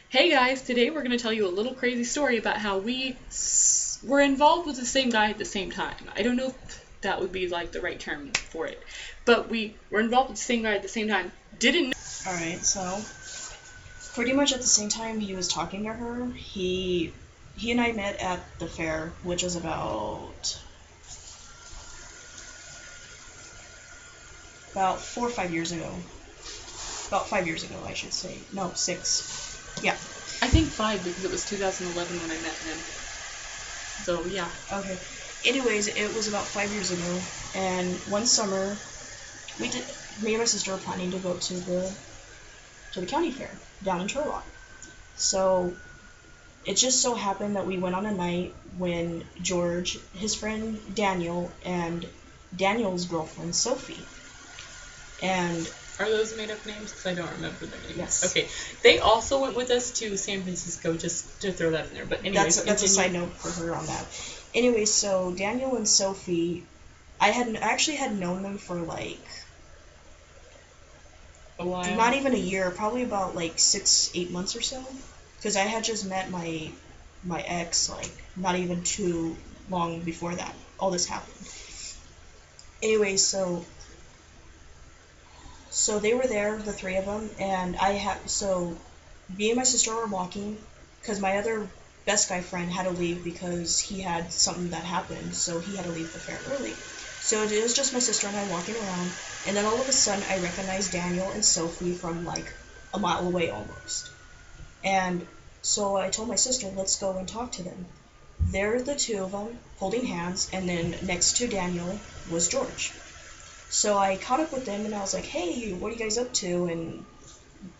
Hey guys, today we're going to tell you a little crazy story about how were involved with the same guy at the same time. I don't know if that would be like the right term for it, but we were involved with the same guy at the same time. Didn't know. Alright, so pretty much at the same time he was talking to her, he and I met at the fair, which was about 4 or 5 years ago. About 5 years ago, I should say. No, 6. Yeah. I think 5 because it was 2011 when I met him. So yeah. Okay. Anyways, it was about 5 years ago, and one summer, me and my sister were planning to go to the county fair down in Turlock. So it just so happened that we went on a night when George, his friend Daniel, and Daniel's girlfriend Sophie, and Are those made up names? Because I don't remember their names. Yes. Okay. They also went with us to San Francisco, just to throw that in there. But anyways, that's a side note for her on that. Anyway, so Daniel and Sophie, I actually had known them for like a while. not even a year, probably about like 6-8 months or so, because I had just met my ex like not even too long before that all this happened. Anyway, so they were there, the three of them, and me and my sister were walking because my other best guy friend had to leave because he had something that happened, so he had to leave the fair early. So it was just my sister and I walking around, and then all of a sudden I recognized Daniel and Sophie from like a mile away almost. And so I told my sister, let's go and talk to them. There the two of them holding hands, and then next to Daniel was George. So I caught up with them and I was like, hey, what are you guys up to? And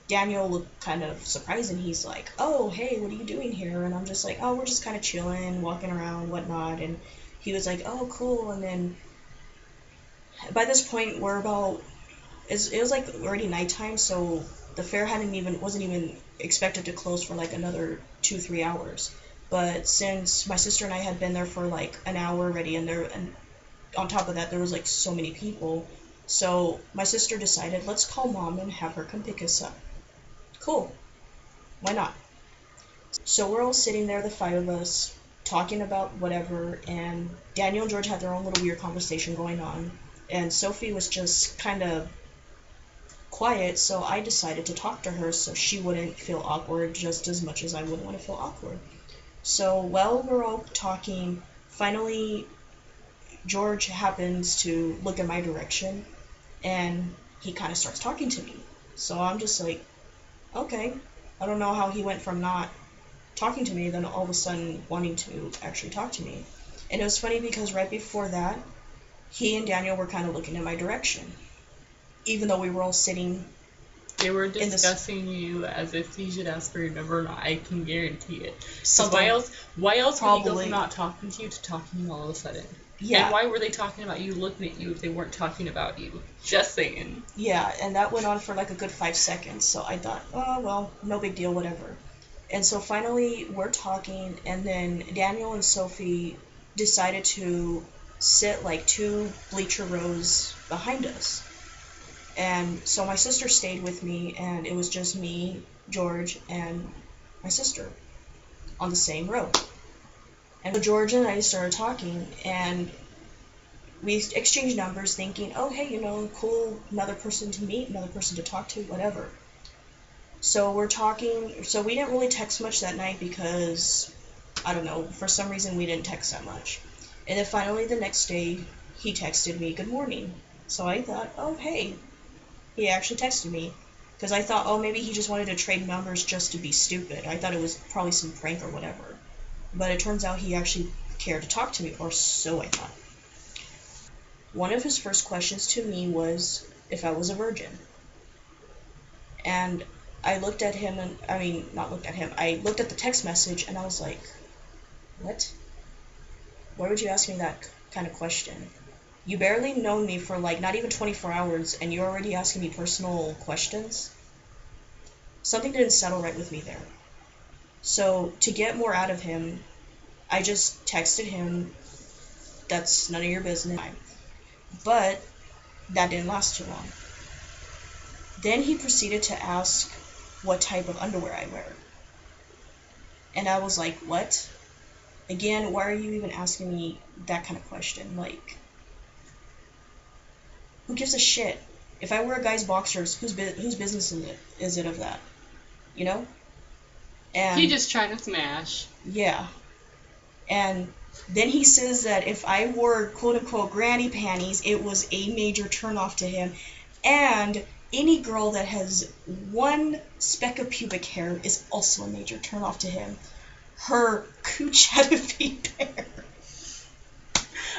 Daniel looked kind of surprised and he's like, oh, hey, what are you doing here? And I'm just like, oh, we're just kind of chilling, walking around, whatnot. And he was like, oh, cool. And then by this point, it was like already nighttime, so the fair wasn't even expected to close for like another 2-3 hours. But since my sister and I had been there for like an hour already, and on top of that, there was like so many people. So my sister decided, let's call mom and have her come pick us up. Cool. Why not? So we're all sitting there, the five of us, talking about whatever, and Daniel and George had their own little weird conversation going on, and Sophie was just kind of quiet, so I decided to talk to her so she wouldn't feel awkward just as much as I wouldn't want to feel awkward. So while we're all talking, finally George happens to look in my direction, and he kind of starts talking to me. So I'm just like, okay. I don't know how he went from not talking to me, then all of a sudden wanting to actually talk to me. And it was funny because right before that, he and Daniel were kind of looking in my direction, even though we were all sitting. They were discussing you as if you should ask for your number or not. I can guarantee it. So Something- why else would he go Probably. from not talking to you to talking to you all of a sudden? Yeah. And why were they talking about you, looking at you, if they weren't talking about you? Just saying. Yeah, and that went on for like a good 5 seconds, so I thought, oh, well, no big deal, whatever. And so finally we're talking, and then Daniel and Sophie decided to sit like 2 bleacher rows behind us. And so my sister stayed with me, and it was just me, George, and my sister on the same row. And so George and I started talking, and we exchanged numbers thinking, oh, hey, cool, another person to meet, another person to talk to, whatever. So we're talking, so we didn't really text much that night because, I don't know, for some reason we didn't text that much. And then finally the next day, he texted me, good morning. So I thought, oh, hey, he actually texted me. Because I thought, oh, maybe he just wanted to trade numbers just to be stupid. I thought it was probably some prank or whatever. But it turns out he actually cared to talk to me, or so I thought. One of his first questions to me was if I was a virgin. And I looked at him, I looked at the text message, and I was like, what? Why would you ask me that kind of question? You barely know me for like not even 24 hours, and you're already asking me personal questions? Something didn't settle right with me there. So to get more out of him, I just texted him, that's none of your business. But that didn't last too long. Then he proceeded to ask what type of underwear I wear. And I was like, what? Again, why are you even asking me that kind of question? Like, who gives a shit? If I wear a guy's boxers, whose business is it of that? You know? And He just trying to smash. yeah. And then he says that if I wore quote-unquote granny panties, it was a major turnoff to him. And any girl that has one speck of pubic hair is also a major turnoff to him. Her cooch had to be bare.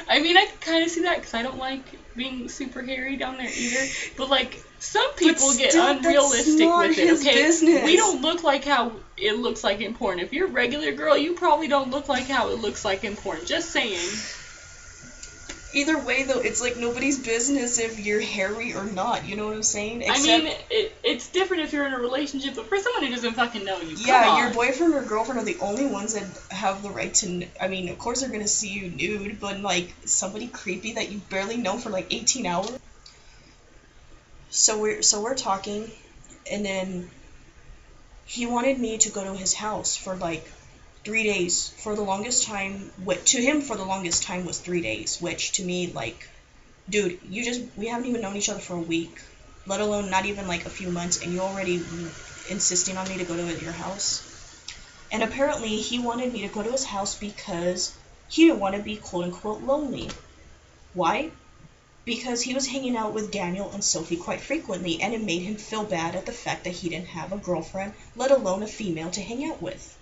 I mean, I can kind of see that because I don't like being super hairy down there either. But like, some people get unrealistic with it. Okay, business. We don't look like how it looks like in porn. If you're a regular girl, you probably don't look like how it looks like in porn. Just saying. Either way, though, it's like nobody's business if you're hairy or not. You know what I'm saying? I mean, it's different if you're in a relationship, but for someone who doesn't fucking know you, yeah, your boyfriend or girlfriend are the only ones that have the right to. I mean, of course they're gonna see you nude, but like somebody creepy that you barely know for like 18 hours. So we're talking, and then he wanted me to go to his house for like 3 days. For the longest time, to him, for the longest time was 3 days, which to me, like, dude, we haven't even known each other for a week, let alone not even like a few months, and you already insisting on me to go to your house. And apparently he wanted me to go to his house because he didn't want to be quote-unquote lonely. Why? Because he was hanging out with Daniel and Sophie quite frequently, and it made him feel bad at the fact that he didn't have a girlfriend, let alone a female to hang out with.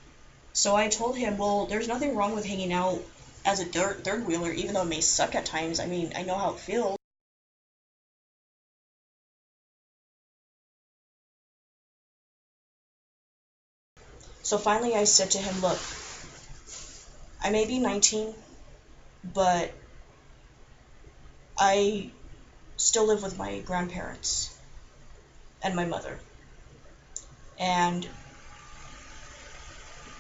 So I told him, well, there's nothing wrong with hanging out as a third wheeler, even though it may suck at times. I mean, I know how it feels. So finally I said to him, look, I may be 19, but I still live with my grandparents and my mother. And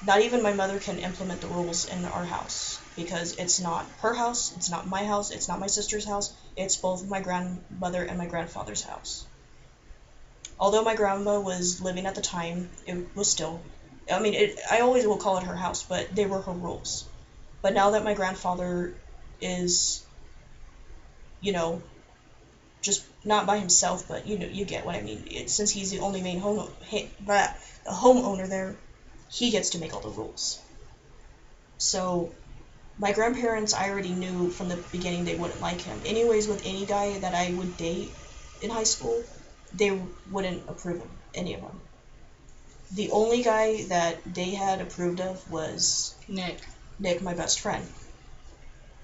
not even my mother can implement the rules in our house, because it's not her house, it's not my house, it's not my sister's house, it's both my grandmother and my grandfather's house. Although my grandma was living at the time, it was still, I mean, I always will call it her house, but they were her rules. But now that my grandfather is, you know, just not by himself, but you get what I mean. Since he's the only main homeowner there, he gets to make all the rules. So my grandparents, I already knew from the beginning they wouldn't like him. Anyways, with any guy that I would date in high school, they wouldn't approve of any of them. The only guy that they had approved of was Nick, my best friend.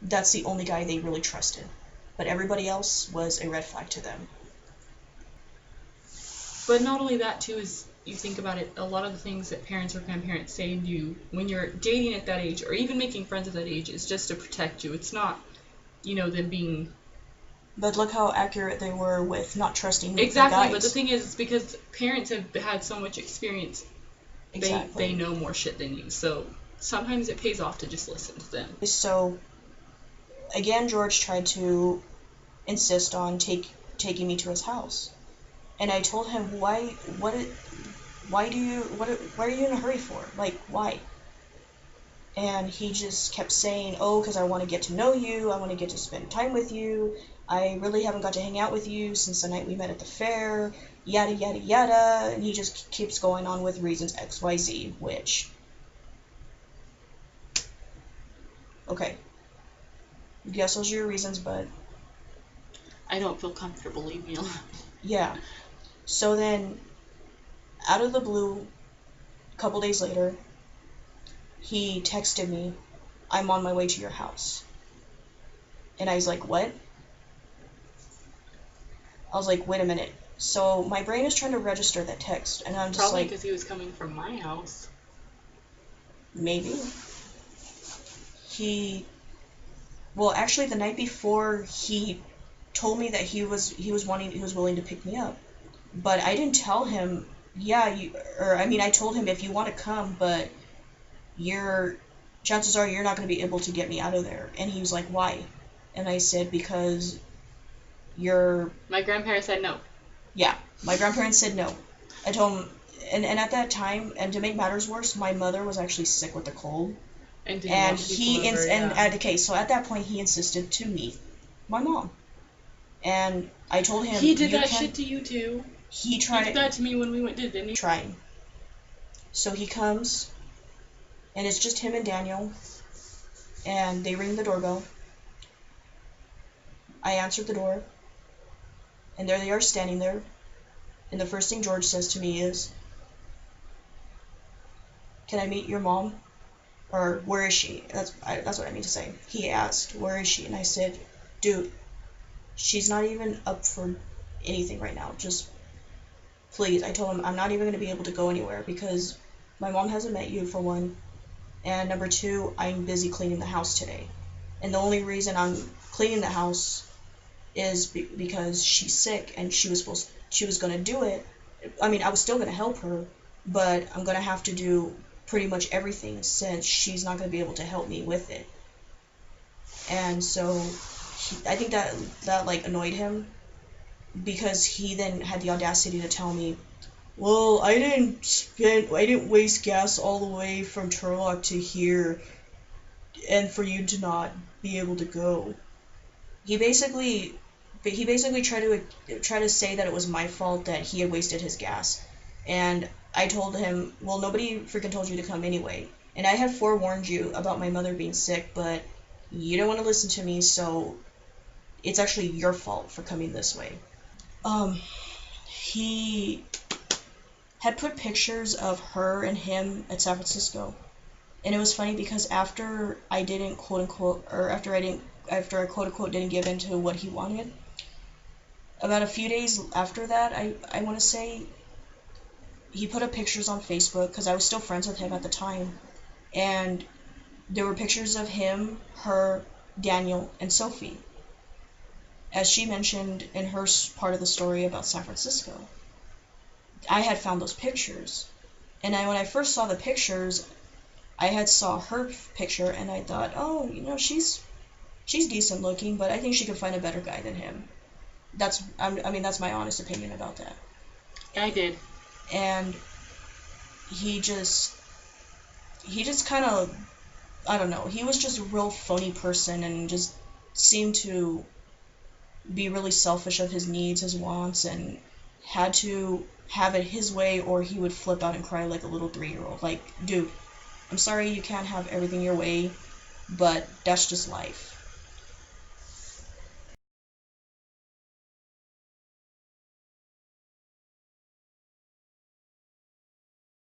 That's the only guy they really trusted. But everybody else was a red flag to them. But not only that, too, is you think about it, a lot of the things that parents or grandparents say and do when you're dating at that age, or even making friends at that age, is just to protect you. It's not, them being... But look how accurate they were with not trusting exactly, the guys. But the thing is, because parents have had so much experience, exactly. They know more shit than you. So sometimes it pays off to just listen to them. So, again, George tried to insist on taking me to his house. And I told him, why are you in a hurry for? Like, why? And he just kept saying, oh, because I want to get to know you, I want to get to spend time with you, I really haven't got to hang out with you since the night we met at the fair, yada, yada, yada, and he just keeps going on with reasons XYZ, which... Okay. Guess those are your reasons, but... I don't feel comfortable leaving me alone. Yeah. So then, out of the blue, a couple days later, he texted me, I'm on my way to your house. And I was like, what? I was like, wait a minute. So my brain is trying to register that text, and I'm just probably like... because he was coming from my house. Maybe. Well, actually, the night before, he told me that he was willing to pick me up. But I didn't tell him, I told him, if you want to come, but chances are you're not going to be able to get me out of there. And he was like, why? And I said, because my grandparents said no. Yeah, my grandparents said no. I told him, and at that time, and to make matters worse, my mother was actually sick with a cold. And didn't And want people over, okay, so at that point he insisted to meet my mom. And I told him, he did that shit to you too. He tried. He did that to me when we went, didn't he? Trying. So he comes, and it's just him and Daniel, and they ring the doorbell. I answered the door, and there they are standing there, and the first thing George says to me is, "Can I meet your mom?" Or, "Where is she?" That's what I mean to say. He asked, "Where is she?" And I said, "Dude, she's not even up for anything right now. Just, please." I told him, "I'm not even going to be able to go anywhere because my mom hasn't met you, for one, and number two, I'm busy cleaning the house today. And the only reason I'm cleaning the house is because she's sick, and she was going to do it. I mean, I was still going to help her, but I'm going to have to do pretty much everything since she's not going to be able to help me with it." And so I think that like annoyed him, because he then had the audacity to tell me, "Well, I didn't waste gas all the way from Turlock to here, and for you to not be able to go." He basically tried to say that it was my fault that he had wasted his gas. And I told him, "Well, nobody freaking told you to come anyway. And I had forewarned you about my mother being sick, but you don't want to listen to me, so it's actually your fault for coming this way." He had put pictures of her and him at San Francisco. And it was funny because after I didn't quote unquote, or after I quote unquote didn't give in to what he wanted, about a few days after that, I want to say, he put up pictures on Facebook, because I was still friends with him at the time, and there were pictures of him, her, Daniel, and Sophie, as she mentioned in her part of the story about San Francisco. I had found those pictures, and when I first saw the pictures, I had saw her picture, and I thought, "Oh, she's decent looking, but I think she could find a better guy than him." That's my honest opinion about that. I did. And he just kind of, I don't know, he was just a real phony person, and just seemed to be really selfish of his needs, his wants, and had to have it his way, or he would flip out and cry like a little 3-year-old. Like, dude, I'm sorry you can't have everything your way, but that's just life.